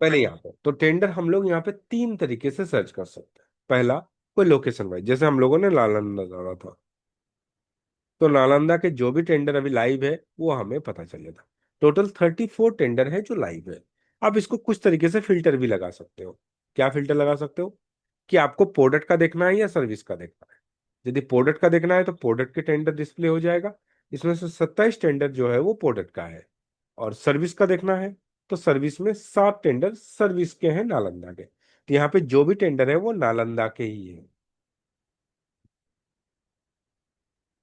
पहले यहाँ पे तो टेंडर हम लोग यहाँ पे तीन तरीके से सर्च कर सकते हैं। पहला, कोई लोकेशन वाइज, जैसे हम लोगों ने नालंदा डाला था, तो नालंदा के जो भी टेंडर अभी लाइव है वो हमें पता चलेगा। टोटल 34 टेंडर है जो लाइव है। आप इसको कुछ तरीके से फिल्टर भी लगा सकते हो। क्या फिल्टर लगा सकते हो? कि आपको प्रोडक्ट का देखना है या सर्विस का देखना है। यदि प्रोडक्ट का देखना है तो प्रोडक्ट के टेंडर डिस्प्ले हो जाएगा। इसमें से 27 टेंडर जो है वो प्रोडक्ट का है। और सर्विस का देखना है तो सर्विस में 7 टेंडर सर्विस के हैं नालंदा के। तो यहाँ पे जो भी टेंडर है वो नालंदा के ही है।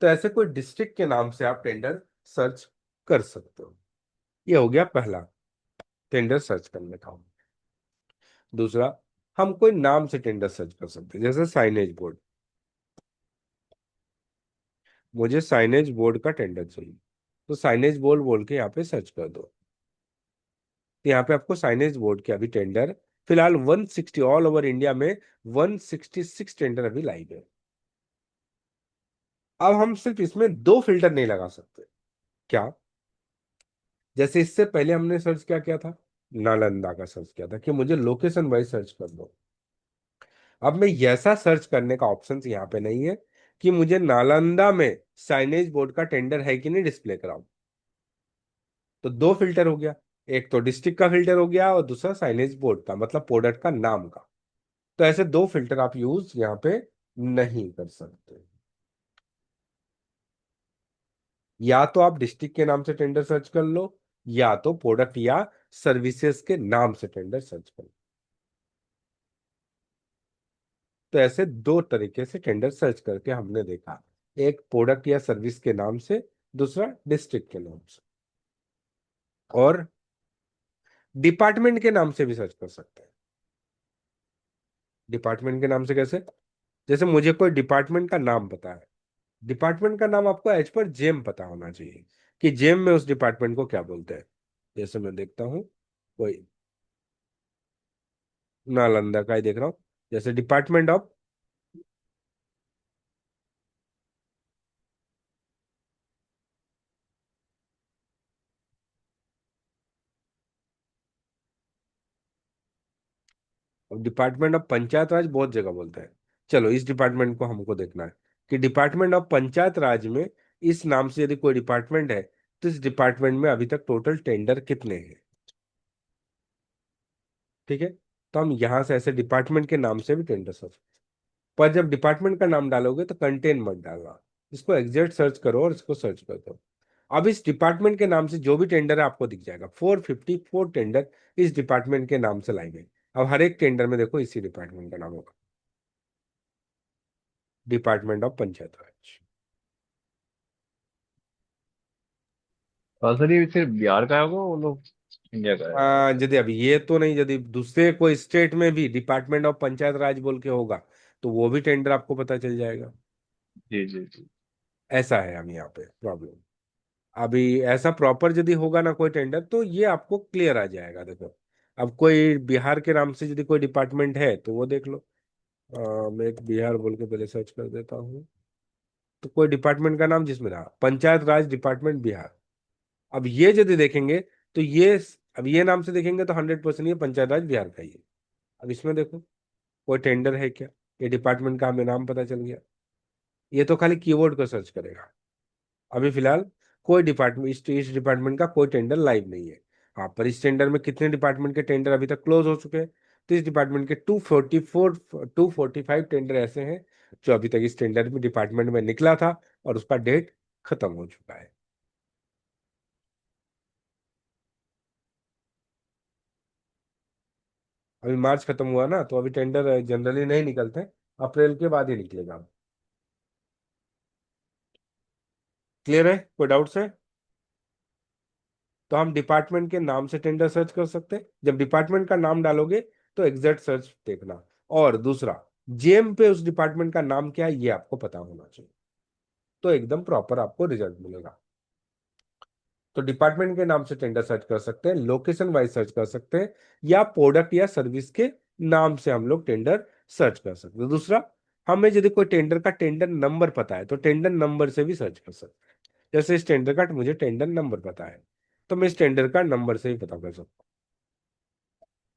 तो ऐसे कोई डिस्ट्रिक्ट के नाम से आप टेंडर सर्च कर सकते हो। ये हो गया पहला, टेंडर सर्च करने का। दूसरा, हम कोई नाम से टेंडर सर्च कर सकते हैं, जैसे साइनेज बोर्ड। मुझे साइनेज बोर्ड का टेंडर चाहिए, तो साइनेज बोर्ड बोल के यहाँ पे सर्च कर दो। तो यहाँ पे आपको साइनेज बोर्ड के अभी टेंडर फिलहाल 160 ऑल ओवर इंडिया में 166 टेंडर अभी लाइव है। अब हम सिर्फ इसमें दो फिल्टर नहीं लगा सकते। क्या? जैसे इससे पहले हमने सर्च क्या किया था, नालंदा का सर्च किया था कि मुझे लोकेशन वाइज सर्च कर दो। अब मैं ऐसा सर्च करने का ऑप्शन यहाँ पे नहीं है कि मुझे नालंदा में साइनेज बोर्ड का टेंडर है कि नहीं डिस्प्ले कराऊं। तो दो फिल्टर हो गया, एक तो डिस्ट्रिक्ट का फिल्टर हो गया और दूसरा साइनेज बोर्ड का, मतलब प्रोडक्ट का नाम का। तो ऐसे दो फिल्टर आप यूज यहाँ पे नहीं कर सकते। या तो आप डिस्ट्रिक्ट के नाम से टेंडर सर्च कर लो, या तो प्रोडक्ट या सर्विसेज के नाम से टेंडर सर्च कर लो। तो ऐसे दो तरीके से टेंडर सर्च करके हमने देखा, एक प्रोडक्ट या सर्विस के नाम से, दूसरा डिस्ट्रिक्ट के नाम से। और डिपार्टमेंट के नाम से भी सर्च कर सकते हैं। डिपार्टमेंट के नाम से कैसे? जैसे मुझे कोई डिपार्टमेंट का नाम पता है। डिपार्टमेंट का नाम आपको एज पर जेम पता होना चाहिए कि जेम में उस डिपार्टमेंट को क्या बोलते हैं। जैसे मैं देखता हूँ, कोई नालंदा का ही देख रहा हूँ, जैसे department of, department of panchayat raj बहुत जगह बोलते हैं। चलो इस डिपार्टमेंट को हमको देखना है कि डिपार्टमेंट ऑफ पंचायत राज में इस नाम से यदि कोई डिपार्टमेंट है तो इस डिपार्टमेंट में अभी तक टोटल टेंडर कितने हैं। ठीक है, तो हम यहां से ऐसे डिपार्टमेंट के नाम से भी टेंडर सर्च। पर जब डिपार्टमेंट का नाम डालोगे तो कंटेंट मत डालना, इसको एग्जैक्ट सर्च करो और इसको सर्च कर दो। अब इस डिपार्टमेंट के नाम से जो भी टेंडर है आपको दिख जाएगा, 454 टेंडर इस डिपार्टमेंट के नाम से लाए गए। अब हर एक टेंडर में देखो इसी डिपार्टमेंट का नाम होगा, डिपार्टमेंट ऑफ पंचायत राज। और सर ये सिर्फ बिहार का होगा वो लोग इंडिया का है? यदि अभी ये तो नहीं, यदि दूसरे कोई स्टेट में भी डिपार्टमेंट ऑफ पंचायत राज बोल के होगा तो वो भी टेंडर आपको पता चल जाएगा। जी जी जी। ऐसा है हम यहाँ पे प्रॉब्लम। अभी ऐसा प्रॉपर यदि होगा ना कोई टेंडर तो ये आपको क्लियर आ जाएगा। देखो, अब कोई बिहार के नाम से यदि कोई डिपार्टमेंट है तो वो देख लो। मैं एक बिहार बोल के पहले सर्च कर देता हूँ। तो कोई डिपार्टमेंट का नाम जिसमें रहा पंचायत राज डिपार्टमेंट बिहार। अब ये यदि देखेंगे तो ये, अब ये नाम से देखेंगे तो 100% ये पंचायत राज बिहार का ही है। अब इसमें देखो कोई टेंडर है क्या, ये डिपार्टमेंट का हमें नाम पता चल गया। ये तो खाली कीवर्ड को सर्च करेगा। अभी फिलहाल कोई डिपार्टमेंट, इस डिपार्टमेंट का कोई टेंडर लाइव नहीं है। हाँ, पर इस टेंडर में कितने डिपार्टमेंट के टेंडर अभी तक क्लोज हो चुके हैं? तो इस डिपार्टमेंट के 245 टेंडर ऐसे हैं जो अभी तक इस टेंडर में डिपार्टमेंट में निकला था और उसका डेट खत्म हो चुका है। अभी मार्च खत्म हुआ ना, तो अभी टेंडर जनरली नहीं निकलते, अप्रैल के बाद ही निकलेगा। क्लियर है? कोई डाउट्स है? तो हम डिपार्टमेंट के नाम से टेंडर सर्च कर सकते हैं। जब डिपार्टमेंट का नाम डालोगे तो एग्जैक्ट सर्च देखना। और दूसरा, जेम पे उस डिपार्टमेंट का नाम क्या है ये आपको पता होना चाहिए, तो एकदम प्रॉपर आपको रिजल्ट मिलेगा। तो डिपार्टमेंट के नाम से टेंडर सर्च कर सकते हैं, लोकेशन वाइज सर्च कर सकते हैं, या प्रोडक्ट या सर्विस के नाम से हम लोग टेंडर सर्च कर सकते हैं। दूसरा, हमें यदि कोई टेंडर का टेंडर नंबर पता है तो टेंडर नंबर से भी सर्च कर सकते हैं। जैसे इस टेंडर का मुझे टेंडर नंबर पता है तो मैं इस टेंडर का नंबर से ही पता कर सकता हूँ।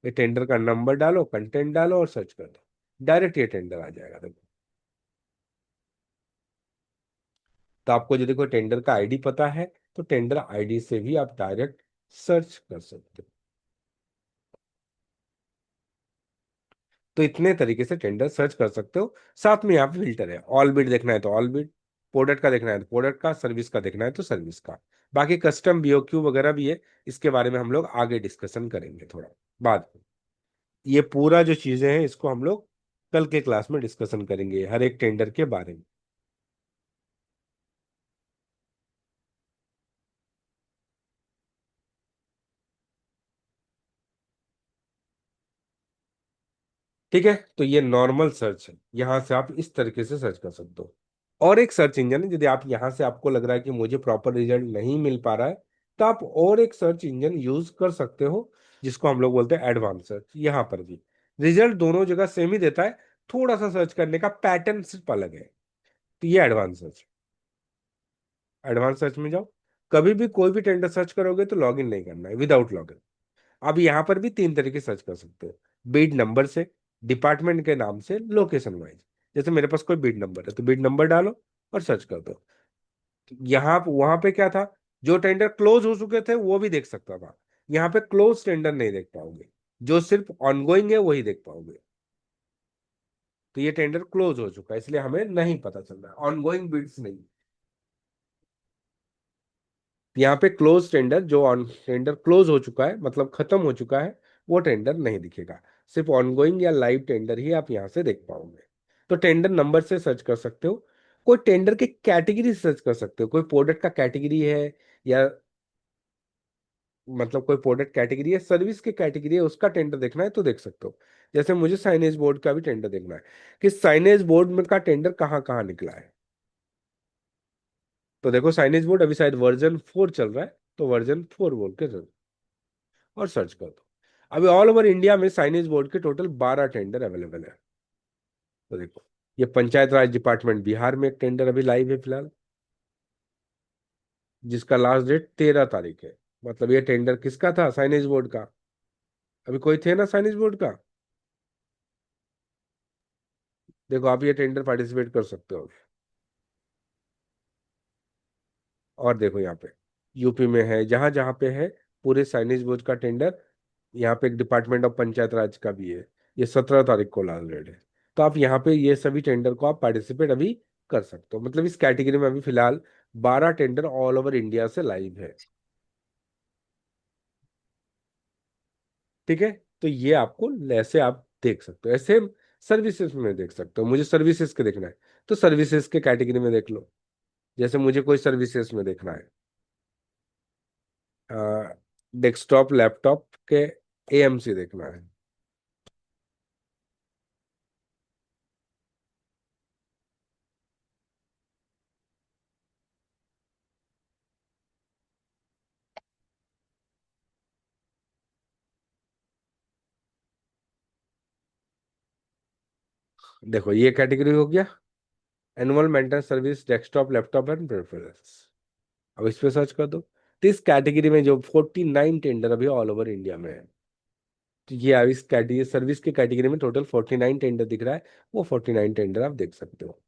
ये टेंडर का नंबर डालो, कंटेंट डालो और सर्च कर दो, डायरेक्ट ये टेंडर आ जाएगा देखो। तो आपको यदि कोई टेंडर का आईडी पता है तो टेंडर आईडी से भी आप डायरेक्ट सर्च कर सकते हो। तो इतने तरीके से टेंडर सर्च कर सकते हो। साथ में यहाँ पे फिल्टर है, ऑल बिड देखना है तो ऑल बिड, प्रोडक्ट का देखना है तो प्रोडक्ट का, सर्विस का देखना है तो सर्विस का। बाकी कस्टम बीओक्यू वगैरह भी है, इसके बारे में हम लोग आगे डिस्कशन करेंगे थोड़ा बाद में। ये पूरा जो चीजें हैं इसको हम लोग कल के क्लास में डिस्कशन करेंगे हर एक टेंडर के बारे में। ठीक है, तो ये नॉर्मल सर्च है, यहां से आप इस तरीके से सर्च कर सकते हो। और एक सर्च इंजन है, यदि आप यहां से आपको लग रहा है कि मुझे प्रॉपर रिजल्ट नहीं मिल पा रहा है, तो आप और एक सर्च इंजन यूज कर सकते हो, जिसको हम लोग बोलते हैं एडवांस सर्च। यहाँ पर भी रिजल्ट दोनों जगह सेम ही देता है, थोड़ा सा सर्च करने का पैटर्न सिर्फ अलग है। तो ये एडवांस सर्च। एडवांस सर्च में जाओ, कभी भी कोई भी टेंडर सर्च करोगे तो लॉगिन नहीं करना है, विदाउट लॉगिन। अब यहाँ पर भी तीन तरीके सर्च कर सकते हो, बीड नंबर से, डिपार्टमेंट के नाम से, लोकेशन वाइज। जैसे मेरे पास कोई बीड नंबर है तो बीड नंबर डालो और सर्च कर दो। यहाँ वहां पे क्या था, जो टेंडर क्लोज हो चुके थे वो भी देख सकता था, यहाँ पे क्लोज टेंडर नहीं देख पाओगे, जो सिर्फ ऑनगोइंग है वही देख पाओगे। तो ये टेंडर क्लोज हो चुका है इसलिए हमें नहीं पता चल रहा, ऑनगोइंग बिड्स नहीं। यहाँ पे क्लोज टेंडर, जो ऑन टेंडर क्लोज हो चुका है मतलब खत्म हो चुका है, वो टेंडर नहीं दिखेगा। सिर्फ ऑनगोइंग या लाइव टेंडर ही आप यहाँ से देख पाओगे। तो टेंडर नंबर से सर्च कर सकते हो, कोई टेंडर के कैटेगरी से सर्च कर सकते हो, कोई प्रोडक्ट का कैटेगरी है, या मतलब कोई प्रोडक्ट कैटेगरी है, सर्विस की कैटेगरी है, उसका टेंडर देखना है तो देख सकते हो। जैसे मुझे साइनेज बोर्ड का भी टेंडर देखना है कि साइनेज बोर्ड में का टेंडर कहाँ कहाँ निकला है। तो देखो साइनेज बोर्ड अभी शायद वर्जन 4 चल रहा है, तो वर्जन 4 बोल के चल और सर्च कर दो। अभी ऑल ओवर इंडिया में साइनेज बोर्ड के टोटल 12 टेंडर अवेलेबल है। तो देखो, ये पंचायत राज डिपार्टमेंट बिहार में एक टेंडर अभी लाइव है फिलहाल, जिसका लास्ट डेट 13 तारीख है। मतलब ये टेंडर किसका था, साइनेज बोर्ड का। अभी कोई थे ना साइनेज बोर्ड का, देखो आप ये टेंडर पार्टिसिपेट कर सकते हो। और देखो यहाँ पे यूपी में है, जहां जहां पे है पूरे साइनेज बोर्ड का टेंडर। यहाँ पे एक डिपार्टमेंट ऑफ पंचायत राज का भी है, ये 17 तारीख को लास्ट डेट है। तो आप यहाँ पे ये सभी टेंडर को आप पार्टिसिपेट अभी कर सकते हो। मतलब इस कैटेगरी में अभी फिलहाल 12 टेंडर ऑल ओवर इंडिया से लाइव है। ठीक है, तो ये आपको ऐसे आप देख सकते हो, ऐसे सर्विसेज में देख सकते हो। मुझे सर्विसेज के देखना है तो सर्विसेज के कैटेगरी में देख लो। जैसे मुझे कोई सर्विसेज में देखना है, डेस्कटॉप लैपटॉप के एएमसी देखना है। देखो ये कैटेगरी हो गया, annual maintenance service desktop laptop and preference. अब इस पे सर्च कर दो, तो इस कैटेगरी में जो 49 टेंडर अभी ऑल ओवर इंडिया में है, तो ये अब इस कैटेगरी सर्विस की कैटेगरी में टोटल 49 टेंडर दिख रहा है, वो 49 टेंडर आप देख सकते हो।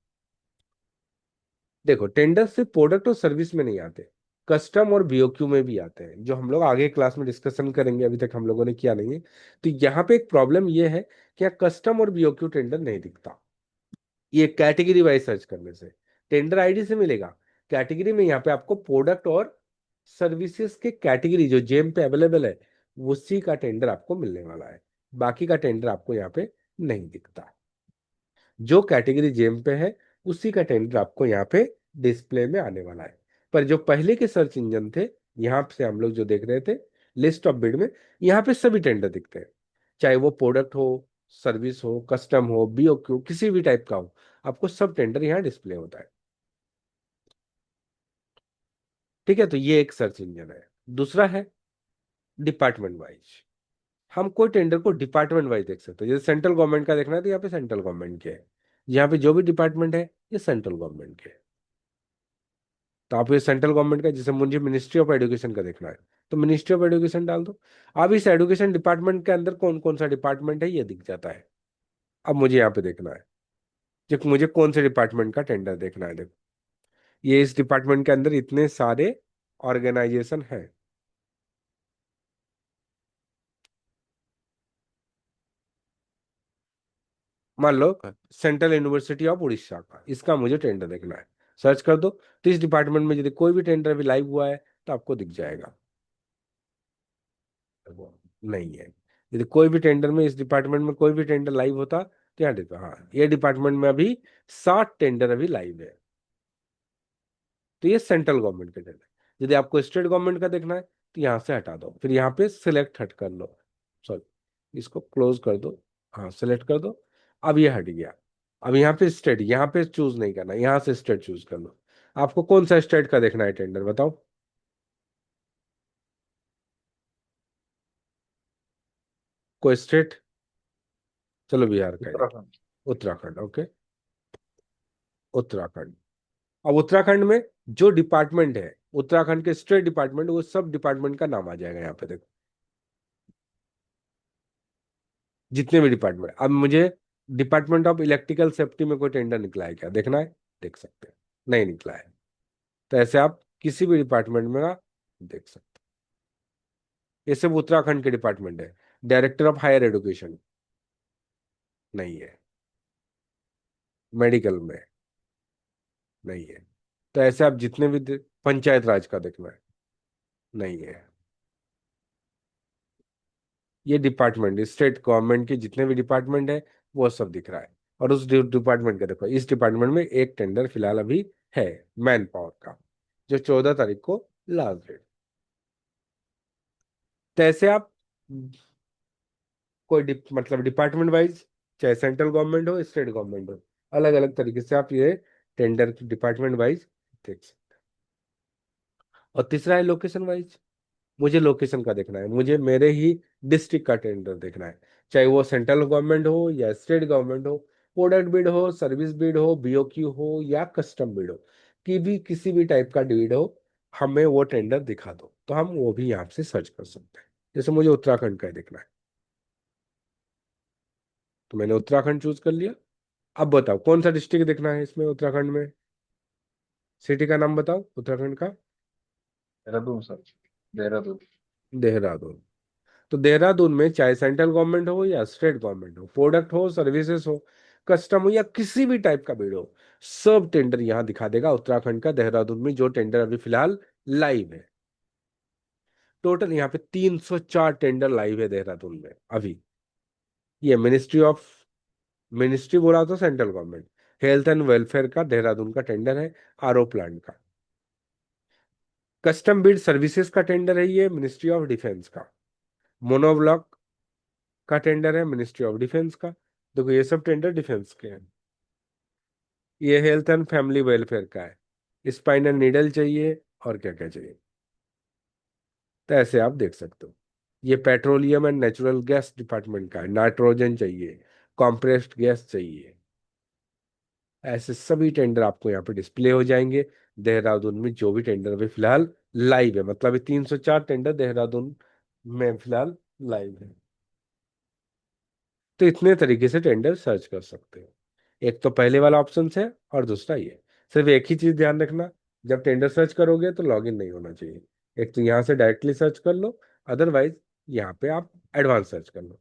देखो टेंडर सिर्फ प्रोडक्ट और सर्विस में नहीं आते, कस्टम और बीओक्यू में भी आते हैं, जो हम लोग आगे क्लास में डिस्कशन करेंगे, अभी तक हम लोगों ने किया नहीं है। तो यहाँ पे एक प्रॉब्लम ये है कि यहाँ कस्टम और बीओक्यू टेंडर नहीं दिखता। ये कैटेगरी वाइज सर्च करने से टेंडर आईडी से मिलेगा, कैटेगरी में यहाँ पे आपको प्रोडक्ट और सर्विसेज के कैटेगरी जो जेम पे अवेलेबल है, उसी का टेंडर आपको मिलने वाला है। बाकी का टेंडर आपको यहाँ पे नहीं दिखता। जो कैटेगरी जेम पे है उसी का टेंडर आपको यहाँ पे डिस्प्ले में आने वाला है। पर जो पहले के सर्च इंजन थे, यहाँ से हम लोग जो देख रहे थे लिस्ट ऑफ बिड में, यहाँ पे सभी टेंडर दिखते हैं, चाहे वो प्रोडक्ट हो, सर्विस हो, कस्टम हो, बीओक्यू किसी भी टाइप का हो, आपको सब टेंडर यहाँ डिस्प्ले होता है। ठीक है, तो ये एक सर्च इंजन है। दूसरा है डिपार्टमेंट वाइज। हम कोई टेंडर को डिपार्टमेंट वाइज देख सकते हैं, जैसे सेंट्रल गवर्नमेंट का देखना है तो यहाँ पे सेंट्रल गवर्नमेंट के है, यहाँ पे जो भी डिपार्टमेंट है ये सेंट्रल गवर्नमेंट के है। तो आप ये सेंट्रल गवर्नमेंट का, जैसे मुझे मिनिस्ट्री ऑफ एजुकेशन का देखना है तो मिनिस्ट्री ऑफ एजुकेशन डाल दो। अब इस एजुकेशन डिपार्टमेंट के अंदर कौन कौन सा डिपार्टमेंट है ये दिख जाता है। अब मुझे यहाँ पे देखना है कि मुझे कौन से डिपार्टमेंट का टेंडर देखना है। देखो ये इस डिपार्टमेंट के अंदर इतने सारे ऑर्गेनाइजेशन हैं। मान लो सेंट्रल यूनिवर्सिटी ऑफ उड़ीसा का, इसका मुझे टेंडर देखना है। सर्च कर दो, तो इस डिपार्टमेंट में यदि कोई भी टेंडर भी लाइव हुआ है तो आपको दिख जाएगा। वो नहीं है। यदि कोई भी टेंडर में, इस डिपार्टमेंट में कोई भी टेंडर लाइव होता तो यहाँ देखो, हाँ ये डिपार्टमेंट में अभी 60 टेंडर अभी लाइव है। तो ये सेंट्रल गवर्नमेंट का टेंडर। यदि आपको स्टेट गवर्नमेंट का देखना है तो यहाँ से हटा दो, फिर यहाँ पे सिलेक्ट हट कर लो, सॉरी इसको क्लोज कर दो, हाँ सिलेक्ट कर दो। अब ये हट गया। अब यहाँ पे स्टेट, यहाँ पे चूज नहीं करना, यहाँ से स्टेट चूज कर लो। आपको कौन सा स्टेट का देखना है टेंडर बताओ। कोई स्टेट, चलो बिहार का ही देख। उत्तराखंड। उत्तराखंड, ओके। उत्तराखंड। अब उत्तराखंड में जो डिपार्टमेंट है, उत्तराखंड के स्टेट डिपार्टमेंट, वो सब डिपार्टमेंट का नाम आ जाएगा यहाँ पे देखो। जितने भी डिपार्टमेंट, अब मुझे डिपार्टमेंट ऑफ इलेक्ट्रिकल सेफ्टी में कोई टेंडर निकला है क्या देखना है, देख सकते हैं। नहीं निकला है। तो ऐसे आप किसी भी डिपार्टमेंट में का देख सकते हैं। ये सब उत्तराखंड के डिपार्टमेंट है। डायरेक्टर ऑफ हायर एजुकेशन नहीं है। मेडिकल में नहीं है। तो ऐसे आप जितने भी पंचायत राज का देखना है, नहीं है। ये डिपार्टमेंट, स्टेट गवर्नमेंट के जितने भी डिपार्टमेंट है वो सब दिख रहा है। और उस डिपार्टमेंट का देखो, इस डिपार्टमेंट में एक टेंडर फिलहाल अभी है, मैन पावर का, जो 14 तारीख को लास्ट डेट। तो ऐसे आप कोई मतलब डिपार्टमेंट वाइज, चाहे सेंट्रल गवर्नमेंट हो स्टेट गवर्नमेंट हो, अलग अलग तरीके से आप ये टेंडर डिपार्टमेंट वाइज देख सकते हैं। और तीसरा है लोकेशन वाइज। मुझे लोकेशन का देखना है, मुझे मेरे ही डिस्ट्रिक्ट का टेंडर देखना है, चाहे वो सेंट्रल गवर्नमेंट हो या स्टेट गवर्नमेंट हो, प्रोडक्ट बिड हो, सर्विस बिड हो, बीओक्यू हो या कस्टम बिड हो, कि भी किसी भी टाइप का बिड हो, हमें वो टेंडर दिखा दो तो हम वो भी यहाँ से सर्च कर सकते हैं। जैसे मुझे उत्तराखंड का देखना है, तो मैंने उत्तराखंड चूज कर लिया। अब बताओ कौन सा डिस्ट्रिक्ट देखना है इसमें उत्तराखंड में, सिटी का नाम बताओ उत्तराखंड का। देहरादून सर। देहरादून। देहरादून। तो देहरादून में चाहे सेंट्रल गवर्नमेंट हो या स्टेट गवर्नमेंट हो, प्रोडक्ट हो, सर्विसेज हो, कस्टम हो या किसी भी टाइप का बिड हो, सब टेंडर यहाँ दिखा देगा उत्तराखंड का, देहरादून में जो टेंडर अभी फिलहाल लाइव है। टोटल यहाँ पे 304 टेंडर लाइव है देहरादून में अभी। ये मिनिस्ट्री बोला तो central government, health and welfare का देहरादून का टेंडर है, आरओ प्लांट का। कस्टम बिड सर्विसेज का टेंडर है ये मिनिस्ट्री ऑफ डिफेंस का। मोनोब्लॉक का टेंडर है मिनिस्ट्री ऑफ डिफेंस का। देखो ये सब टेंडर डिफेंस के हैं। ये हेल्थ एंड फैमिली वेलफेयर का है, स्पाइनल नीडल चाहिए और क्या क्या चाहिए। तो ऐसे आप देख सकते हो। ये petroleum and natural gas department का है, नाइट्रोजन चाहिए, कॉम्प्रेस्ड गैस चाहिए। ऐसे सभी टेंडर आपको यहाँ पे डिस्प्ले हो जाएंगे। देहरादून में जो भी टेंडर अभी फिलहाल लाइव है, मतलब ये 304 टेंडर देहरादून में फिलहाल लाइव है। तो इतने तरीके से टेंडर सर्च कर सकते हो। एक तो पहले वाला ऑप्शन है, और दूसरा ये। सिर्फ एक ही चीज ध्यान रखना, जब टेंडर सर्च करोगे तो लॉगिन नहीं होना चाहिए। एक तो यहाँ से डायरेक्टली सर्च कर लो, अदरवाइज यहाँ पे आप एडवांस सर्च कर लो।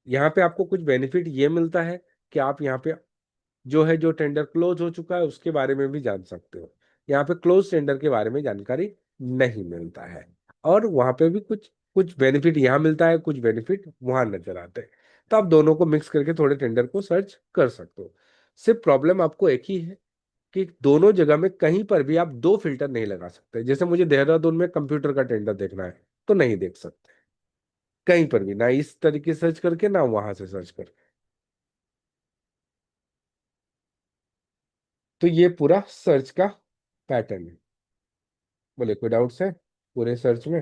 यहाँ पे आपको कुछ बेनिफिट ये मिलता है कि आप यहाँ पे जो है, जो टेंडर क्लोज हो चुका है उसके बारे में भी जान सकते हो। यहाँ पे क्लोज टेंडर के बारे में जानकारी नहीं मिलता है। और वहां पे भी कुछ कुछ बेनिफिट यहाँ मिलता है, कुछ बेनिफिट वहां नजर आते हैं। तो आप दोनों को मिक्स करके थोड़े टेंडर को सर्च कर सकते हो। सिर्फ प्रॉब्लम आपको एक ही है कि दोनों जगह में कहीं पर भी आप दो फिल्टर नहीं लगा सकते। जैसे मुझे देहरादून में कंप्यूटर का टेंडर देखना है तो नहीं देख सकते कहीं पर भी, ना इस तरीके सर्च करके ना वहां से सर्च करके। तो ये पूरा सर्च का पैटर्न है। बोले कोई डाउट्स है पूरे सर्च में।